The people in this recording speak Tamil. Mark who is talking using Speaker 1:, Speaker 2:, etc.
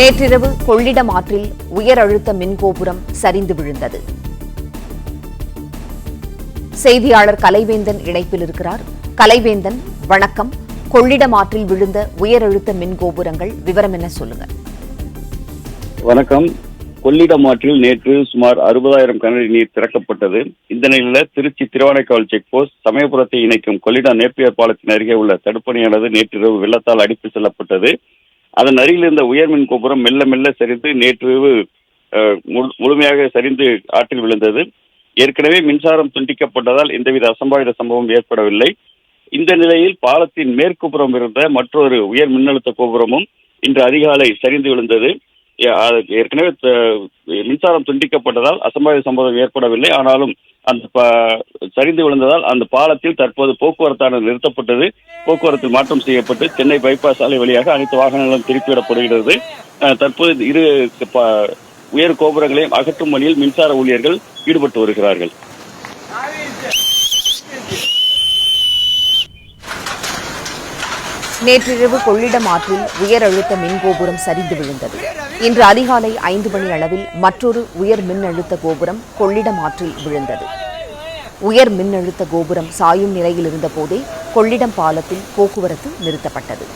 Speaker 1: நேற்றிரவு கொள்ளிடம் ஆற்றில் உயர் அழுத்த மின்கோபுரம் சரிந்து விழுந்தது. செய்தியாளர் கலைவேந்தன் இணைப்பில் இருக்கிறார். கலைவேந்தன், வணக்கம். கொள்ளிடம் ஆற்றில் விழுந்த உயர் அழுத்த மின்கோபுரங்கள் விவரம் என்ன, சொல்லுங்க.
Speaker 2: வணக்கம். கொள்ளிடம் ஆற்றில் நேற்று சுமார் 60,000 கனஅடி நீர் திறக்கப்பட்டது. இந்த நிலையில் திருச்சி திருவானைக்காவல் செக் போஸ்ட் சமயபுரத்தை இணைக்கும் கொள்ளிடம் நேப்பியர் பாலத்தின் அருகே உள்ள தடுப்பணையானது நேற்றிரவு வெள்ளத்தால் அடித்து செல்லப்பட்டது. அதன் அருகில் இருந்த உயர்மின் கோபுரம் மெல்ல மெல்ல சரிந்து நேற்றிரவு முழுமையாக சரிந்து ஆற்றில் விழுந்தது. ஏற்கனவே மின்சாரம் துண்டிக்கப்பட்டதால் எந்தவித அசம்பாவித சம்பவம் ஏற்படவில்லை. இந்த நிலையில் பாலத்தின் மேற்குப்புறம் இருந்த மற்றொரு உயர் மின்னழுத்த கோபுரமும் இன்று அதிகாலை சரிந்து விழுந்தது. ஏற்கனவே மின்சாரம் துண்டிக்கப்பட்டதால் அசம்பாவித சம்பவம் ஏற்படவில்லை. ஆனாலும் அந்த சரிந்து விழுந்ததால் அந்த பாலத்தில் தற்போது போக்குவரத்தானது நிறுத்தப்பட்டது. போக்குவரத்தில் மாற்றம் செய்யப்பட்டு சென்னை பைபாஸ் சாலை வழியாக அனைத்து வாகனங்களும் திருப்பிவிடப்படுகிறது. தற்போது இரு உயர் கோபுரங்களையும் அகற்றும் பணியில் மின்சார ஊழியர்கள் ஈடுபட்டு வருகிறார்கள்.
Speaker 1: நேற்றிரவு கொள்ளிடம் ஆற்றில் உயர் அழுத்த மின்கோபுரம் சரிந்து விழுந்தது. இன்று அதிகாலை 5 மணி அளவில் மற்றொரு உயர் மின்னழுத்த கோபுரம் கொள்ளிடம் ஆற்றில் விழுந்தது. உயர் மின்னழுத்த கோபுரம் சாயும் நிலையில் இருந்தபோதே கொள்ளிடம் பாலத்தில் போக்குவரத்து நிறுத்தப்பட்டது.